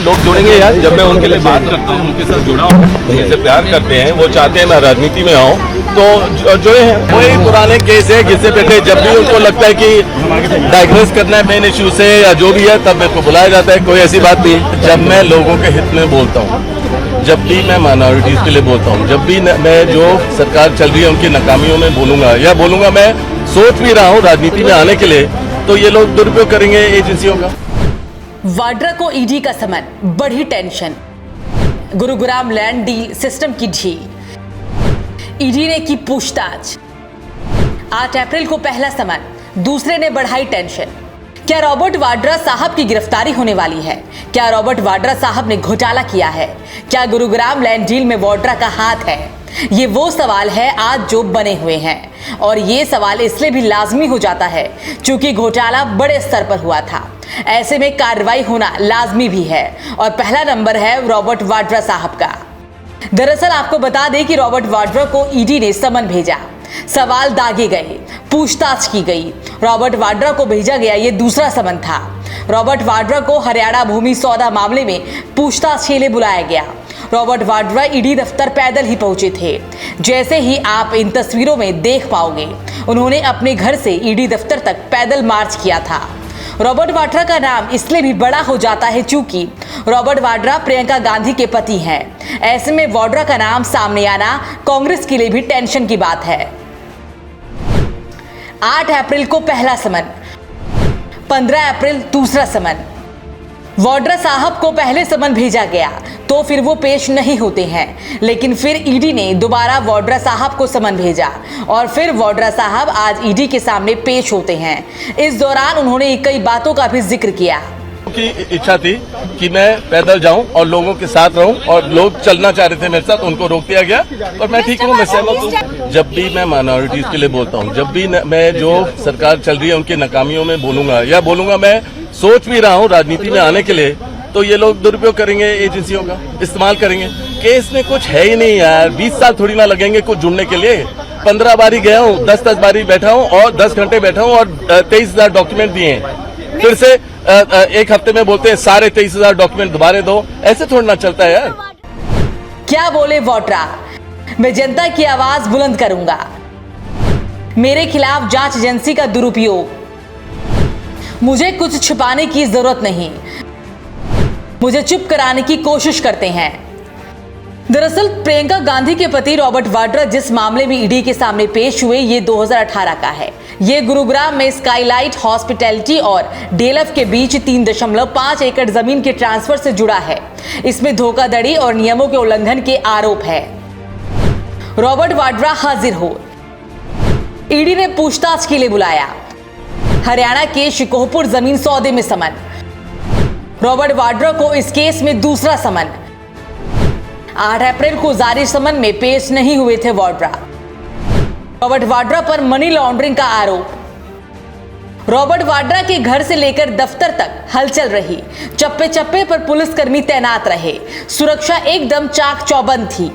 लोग जुड़ेंगे यार, जब मैं उनके लिए बात करता हूँ, उनके साथ जुड़ा हूँ, उनसे प्यार करते हैं, वो चाहते हैं मैं राजनीति में आऊँ, तो जुड़े हैं। वही पुराने केस है, घिसे बैठे, जब भी उनको लगता है कि डायग्नोस करना है मेन इश्यू से या जो भी है, तब मेरे को बुलाया जाता है। कोई ऐसी बात नहीं। जब मैं लोगों के हित में बोलता हूँ, जब भी मैं माइनॉरिटीज के लिए बोलता हूँ, जब भी मैं जो सरकार चल रही है उनकी नाकामियों में बोलूंगा मैं सोच भी रहा हूँ राजनीति में आने के लिए, तो ये लोग दुरुपयोग करेंगे एजेंसियों का। वाड्रा को ईडी का समन, बढ़ी tension. Gurugram land deal system की ढील, ईडी ने की पूछताछ। 8 अप्रैल को पहला समन, दूसरे ने बढ़ाई टेंशन। क्या रॉबर्ट वाड्रा साहब की गिरफ्तारी होने वाली है? क्या रॉबर्ट वाड्रा साहब ने घोटाला किया है? क्या गुरुग्राम लैंड डील में वाड्रा का हाथ है? ये वो सवाल है आज जो बने हुए हैं, और ये सवाल इसलिए भी लाजमी हो जाता है क्योंकि घोटाला बड़े स्तर पर हुआ था। ऐसे में कार्रवाई होना लाजमी भी है, और पहला नंबर है रॉबर्ट वाड्रा साहब का। दरअसल आपको बता दें कि रॉबर्ट वाड्रा को ईडी ने समन भेजा, सवाल दागे गए, पूछताछ की गई। रॉबर्ट वाड्रा को भेजा गया ये दूसरा समन था। रॉबर्ट वाड्रा को हरियाणा भूमि सौदा मामले में पूछताछ के लिए बुलाया गया। रॉबर्ट वाड्रा ईडी दफ्तर पैदल ही पहुंचे थे। जैसे ही आप इन तस्वीरों में देख पाओगे, उन्होंने अपने घर से ईडी दफ्तर तक पैदल मार्च किया था। रॉबर्ट वाड्रा का नाम इसलिए भी बड़ा हो जाता है क्योंकि रॉबर्ट वाड्रा प्रियंका गांधी के पति हैं। ऐसे में वाड्रा का नाम सामने आना कांग्रेस के लिए भी टेंशन की बात है। 8 अप्रैल को पहला समन, 15 अप्रैल दूसरा समन। वाड्रा साहब को पहले समन भेजा गया तो फिर वो पेश नहीं होते हैं, लेकिन फिर ईडी ने दोबारा वाड्रा साहब को समन भेजा और फिर वाड्रा साहब आज ईडी के सामने पेश होते हैं। इस दौरान उन्होंने कई बातों का भी जिक्र किया। की इच्छा थी कि मैं पैदल जाऊं और लोगों के साथ रहूं, और लोग चलना चाह रहे थे मेरे साथ, उनको रोक दिया गया, और मैं ठीक हूं, मैं सहमत हूं। जब भी मैं माइनॉरिटीज के लिए बोलता हूं, जब भी मैं जो सरकार चल रही है उनकी नाकामियों में बोलूंगा मैं सोच भी रहा हूं राजनीति में आने के लिए, तो ये लोग दुरुपयोग करेंगे एजेंसियों का, इस्तेमाल करेंगे। केस में कुछ है ही नहीं यार, 20 साल थोड़ी ना लगेंगे कुछ जुड़ने के लिए। 15 बारी गया हूँ, 10 बारी बैठा हूँ और 10 घंटे बैठा हूँ और 23,000 डॉक्यूमेंट दिए हैं। फिर से एक हफ्ते में बोलते हैं सारे 23,000 डॉक्यूमेंट दोबारा दो, ऐसे थोड़ा ना चलता है यार। क्या बोले वाड्रा? मैं जनता की आवाज बुलंद करूंगा, मेरे खिलाफ जांच एजेंसी का दुरुपयोग, मुझे कुछ छिपाने की जरूरत नहीं, मुझे चुप कराने की कोशिश करते हैं। दरअसल प्रियंका गांधी के पति रॉबर्ट वाड्रा जिस मामले में ईडी के सामने पेश हुए, ये 2018 का है। ये गुरुग्राम में स्काईलाइट हॉस्पिटैलिटी और डेलफ के बीच 3.5 एकड़ जमीन के ट्रांसफर से जुड़ा है। इसमें धोखाधड़ी और नियमों के उल्लंघन के आरोप है। रॉबर्ट वाड्रा हाजिर हो, ईडी ने पूछताछ के लिए बुलाया। हरियाणा के शिकोहपुर जमीन सौदे में समन। रॉबर्ट वाड्रा को इस केस में दूसरा समन। 8 अप्रैल को जारी समन में पेश नहीं हुए थे वाड्रा। रॉबर्ट वाड्रा पर मनी लॉन्ड्रिंग का आरोप। रॉबर्ट वाड्रा के घर से लेकर दफ्तर तक हलचल रही, चप्पे चप्पे पर पुलिसकर्मी तैनात रहे, सुरक्षा एकदम चाक चौबंद थी।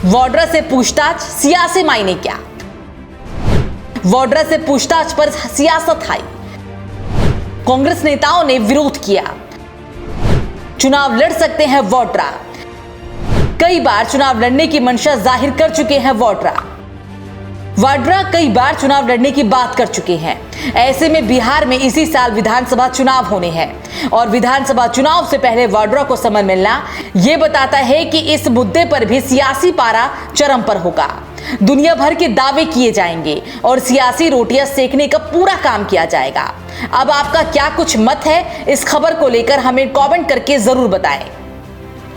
वाड्रा से पूछताछ, सियासी मायने क्या? वाड्रा से पूछताछ पर सियासत आई। कांग्रेस नेताओं ने विरोध किया। चुनाव लड़ सकते हैं वाड्रा, कई बार चुनाव लड़ने की मंशा जाहिर कर चुके हैं वाड्रा कई बार चुनाव लड़ने की बात कर चुके हैं। ऐसे में बिहार में इसी साल विधानसभा चुनाव होने हैं और विधानसभा चुनाव से पहले वाड्रा को समन मिलना यह बताता है कि इस मुद्दे पर भी सियासी पारा चरम पर होगा। दुनिया भर के दावे किए जाएंगे और सियासी रोटियां सेकने का पूरा काम किया जाएगा। अब आपका क्या कुछ मत है इस खबर को लेकर, हमें कमेंट करके जरूर बताएं।